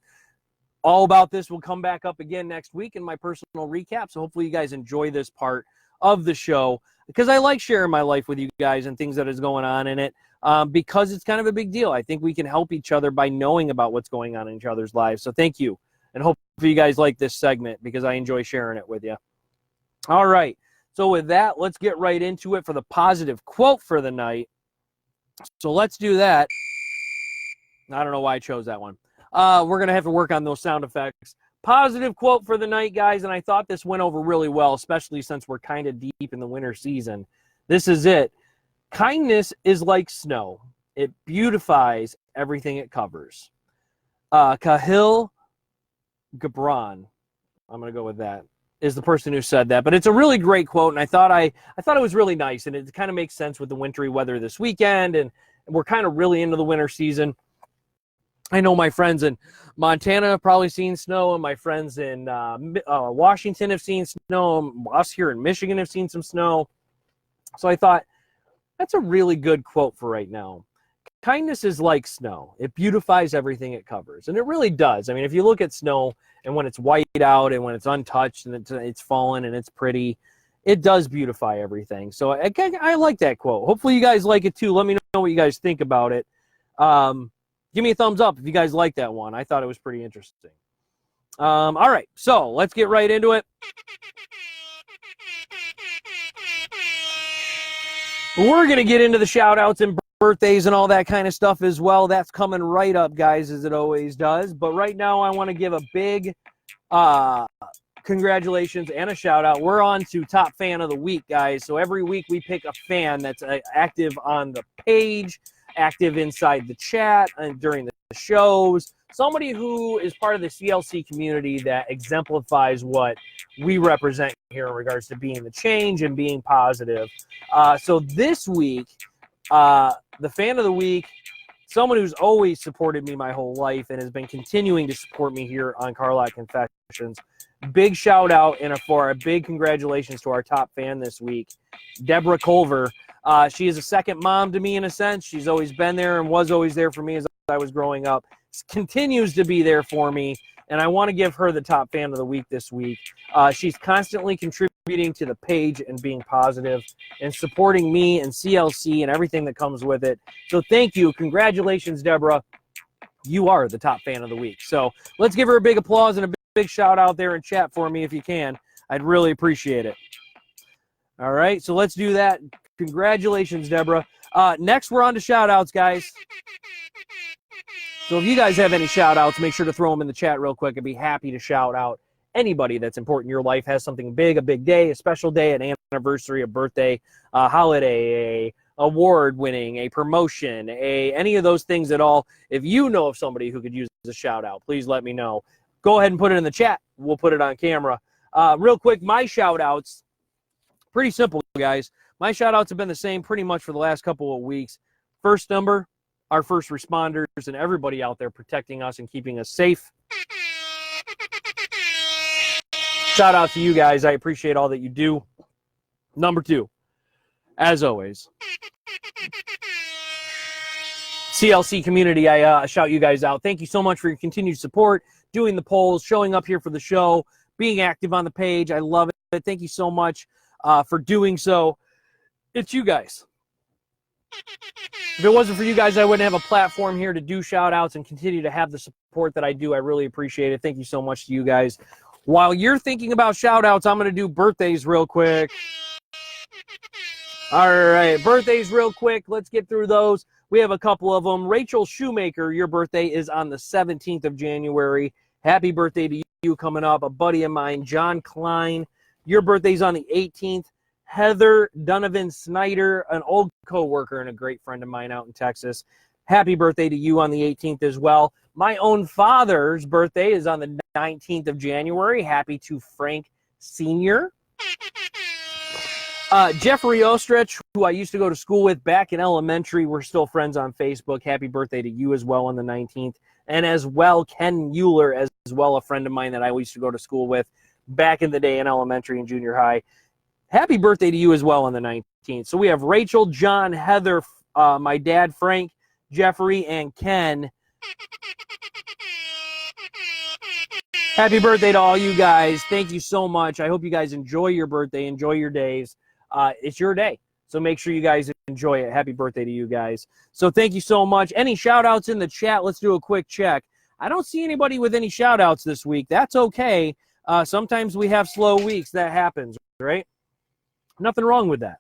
All about this will come back up again next week in my personal recap. So hopefully you guys enjoy this part of the show, because I like sharing my life with you guys and things that is going on in it, because it's kind of a big deal. I think we can help each other by knowing about what's going on in each other's lives. So thank you. And hope you guys like this segment, because I enjoy sharing it with you. All right. So with that, let's get right into it for the positive quote for the night. So let's do that. I don't know why I chose that one. We're going to have to work on those sound effects. Positive quote for the night, guys, and I thought this went over really well, especially since we're kind of deep in the winter season. This is it. Kindness is like snow. It beautifies everything it covers. Kahlil Gibran, I'm going to go with that, is the person who said that. But it's a really great quote, and I thought it was really nice, and it kind of makes sense with the wintry weather this weekend, and we're kind of really into the winter season. I know my friends in Montana have probably seen snow, and my friends in Washington have seen snow. Us here in Michigan have seen some snow. So I thought, That's a really good quote for right now. Kindness is like snow. It beautifies everything it covers. And it really does. I mean, if you look at snow and when it's white out and when it's untouched and it's fallen and it's pretty, it does beautify everything. So I like that quote. Hopefully you guys like it too. Let me know what you guys think about it. Give me a thumbs up if you guys like that one. I thought it was pretty interesting. All right, so let's get right into it. We're going to get into the shout-outs and birthdays and all that kind of stuff as well. That's coming right up, guys, as it always does. But right now I want to give a big congratulations and a shout-out. We're on to Top Fan of the Week, guys. So every week we pick a fan that's active on the page, active inside the chat and during the shows, somebody who is part of the CLC community that exemplifies what we represent here in regards to being the change and being positive. So this week, the fan of the week, someone who's always supported me my whole life and has been continuing to support me here on Carlock Confessions. Big shout out and for a big congratulations to our top fan this week, Deborah Culver. She is a second mom to me in a sense. She's always been there and was always there for me as I was growing up. Continues to be there for me, and I want to give her the top fan of the week this week. She's constantly contributing to the page and being positive and supporting me and CLC and everything that comes with it. So thank you. Congratulations, Deborah. You are the top fan of the week. So let's give her a big applause and a big shout out there in chat for me if you can. I'd really appreciate it. All right, so let's do that. Congratulations, Deborah. Next, we're on to shout outs, guys. So if you guys have any shout outs, make sure to throw them in the chat real quick. I'd be happy to shout out anybody that's important in your life, has something big, a big day, a special day, an anniversary, a birthday, a holiday, a award winning, a promotion, any of those things at all. If you know of somebody who could use a shout out, please let me know. Go ahead and put it in the chat. We'll put it on camera. Real quick, my shout outs, pretty simple, guys. My shout outs have been the same pretty much for the last couple of weeks. First number, our first responders and everybody out there protecting us and keeping us safe. Shout out to you guys. I appreciate all that you do. Number two, as always, CLC community, I shout you guys out. Thank you so much for your continued support, doing the polls, showing up here for the show, being active on the page. I love it. Thank you so much for doing so. It's you guys. If it wasn't for you guys, I wouldn't have a platform here to do shout-outs and continue to have the support that I do. I really appreciate it. Thank you so much to you guys. While you're thinking about shout-outs, I'm going to do birthdays real quick. All right, birthdays real quick. Let's get through those. We have a couple of them. Rachel Shoemaker, your birthday is on the 17th of January. Happy birthday to you coming up. A buddy of mine, John Klein, your birthday's on the 18th. Heather Donovan Snyder, an old co-worker and a great friend of mine out in Texas. Happy birthday to you on the 18th as well. My own father's birthday is on the 19th of January. Happy to Frank Sr. Jeffrey Ostrich, who I used to go to school with back in elementary. We're still friends on Facebook. Happy birthday to you as well on the 19th. And as well, Ken Mueller, as well, a friend of mine that I used to go to school with back in the day in elementary and junior high. Happy birthday to you as well on the 19th. So we have Rachel, John, Heather, my dad, Frank, Jeffrey, and Ken. Happy birthday to all you guys. Thank you so much. I hope you guys enjoy your birthday, enjoy your days. It's your day, so make sure you guys enjoy it. Happy birthday to you guys. So thank you so much. Any shout-outs in the chat? Let's do a quick check. I don't see anybody with any shout-outs this week. That's okay. Sometimes we have slow weeks. That happens, right? Nothing wrong with that.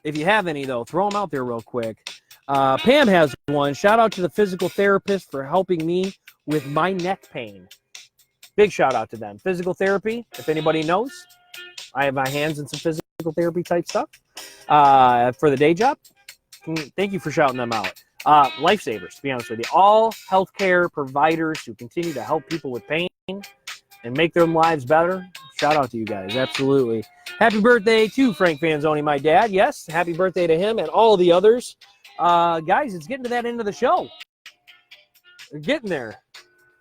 If you have any, though, throw them out there real quick. Pam has one. Shout out to the physical therapist for helping me with my neck pain. Big shout out to them. Physical therapy, if anybody knows, I have my hands in some physical therapy type stuff for the day job. Thank you for shouting them out. Lifesavers, to be honest with you. All healthcare providers who continue to help people with pain and make their lives better. Shout out to you guys. Absolutely. Happy birthday to Frank Fanzoni, my dad. Yes, happy birthday to him and all the others. Guys, it's getting to that end of the show. We're getting there.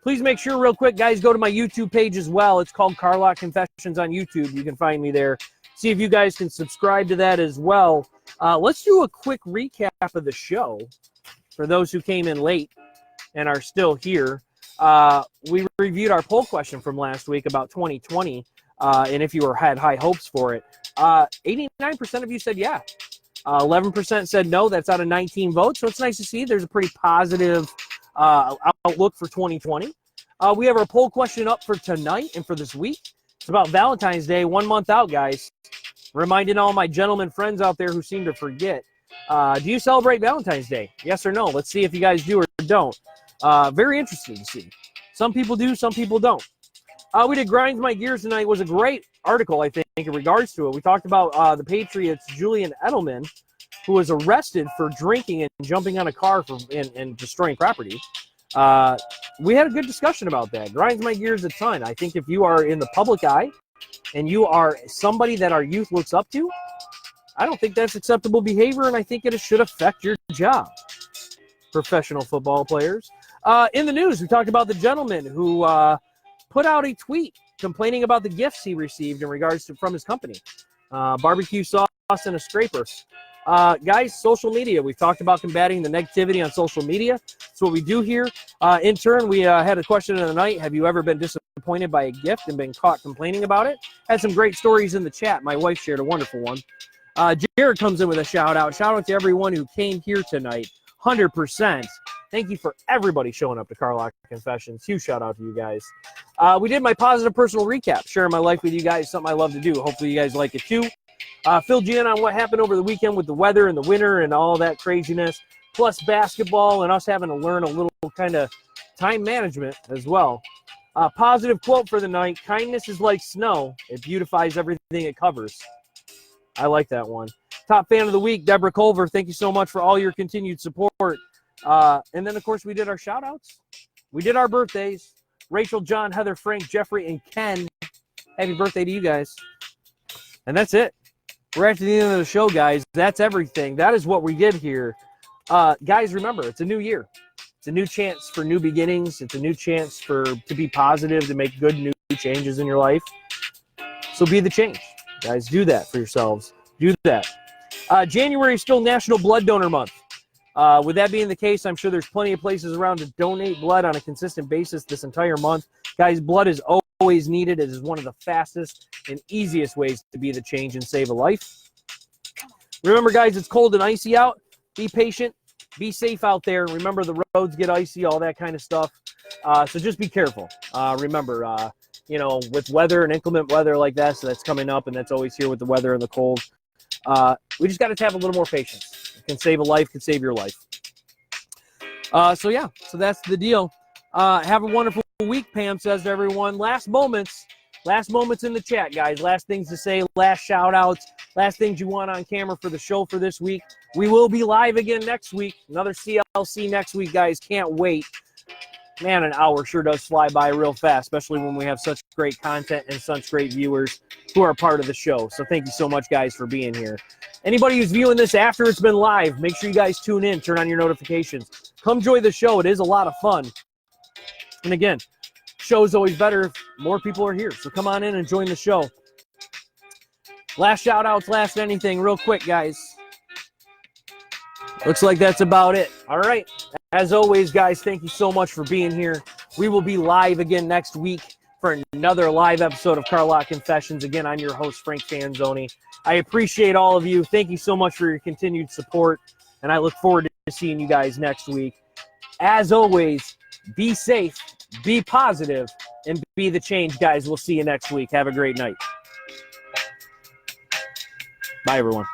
Please make sure real quick, guys, go to my YouTube page as well. It's called Carlock Confessions on YouTube. You can find me there. See if you guys can subscribe to that as well. Let's do a quick recap of the show for those who came in late and are still here. We reviewed our poll question from last week about 2020, and if you had high hopes for it. 89% of you said yeah. 11% said no. That's out of 19 votes, so it's nice to see there's a pretty positive outlook for 2020. We have our poll question up for tonight and for this week. It's about Valentine's Day, 1 month out, guys. Reminding all my gentlemen friends out there who seem to forget. Do you celebrate Valentine's Day? Yes or no? Let's see if you guys do or don't. Very interesting to see. Some people do, some people don't. We did Grinds My Gears tonight. It was a great article, I think, in regards to it. We talked about the Patriots' Julian Edelman, who was arrested for drinking and jumping on a car and destroying property. We had a good discussion about that. Grinds my gears a ton. I think if you are in the public eye and you are somebody that our youth looks up to, I don't think that's acceptable behavior, and I think it should affect your job, professional football players. In the news, we talked about the gentleman who put out a tweet complaining about the gifts he received in regards to from his company. Barbecue sauce and a scraper. Guys, social media. We've talked about combating the negativity on social media. That's what we do here. In turn, we had a question of the night. Have you ever been disappointed by a gift and been caught complaining about it? Had some great stories in the chat. My wife shared a wonderful one. Jared comes in with a shout out. Shout out to everyone who came here tonight. 100%. Thank you for everybody showing up to Carlock Confessions. Huge shout out to you guys. We did my positive personal recap, sharing my life with you guys, something I love to do. Hopefully you guys like it too. Filled you in on what happened over the weekend with the weather and the winter and all that craziness, plus basketball and us having to learn a little kind of time management as well. Positive quote for the night: kindness is like snow. It beautifies everything it covers. I like that one. Top fan of the week, Deborah Culver. Thank you so much for all your continued support. And then, of course, we did our shout-outs. We did our birthdays. Rachel, John, Heather, Frank, Jeffrey, and Ken. Happy birthday to you guys. And that's it. We're at the end of the show, guys. That's everything. That is what we did here. Guys, remember, it's a new year. It's a new chance for new beginnings. It's a new chance to be positive, to make good new changes in your life. So be the change. Guys, do that for yourselves. Do that. January is still National Blood Donor Month. With that being the case, I'm sure there's plenty of places around to donate blood on a consistent basis this entire month. Guys, blood is always needed. It is one of the fastest and easiest ways to be the change and save a life. Remember, guys, it's cold and icy out. Be patient. Be safe out there. Remember, the roads get icy, all that kind of stuff. So just be careful. Remember, with weather and inclement weather like that, so that's coming up, and that's always here with the weather and the cold. We just got to have a little more patience. It can save a life, can save your life. So that's the deal. Have a wonderful week, Pam says to everyone. Last moments in the chat, guys. Last things to say, last shout-outs, last things you want on camera for the show for this week. We will be live again next week. Another CLC next week, guys. Can't wait. Man, an hour sure does fly by real fast, especially when we have such great content and such great viewers who are part of the show. So thank you so much, guys, for being here. Anybody who's viewing this after it's been live, make sure you guys tune in, turn on your notifications. Come join the show. It is a lot of fun. And again, show's always better if more people are here. So come on in and join the show. Last shout-outs, last anything, real quick, guys. Looks like that's about it. All right. As always, guys, thank you so much for being here. We will be live again next week for another live episode of Carlock Confessions. Again, I'm your host, Frank Fanzoni. I appreciate all of you. Thank you so much for your continued support, and I look forward to seeing you guys next week. As always, be safe, be positive, and be the change, guys. We'll see you next week. Have a great night. Bye, everyone.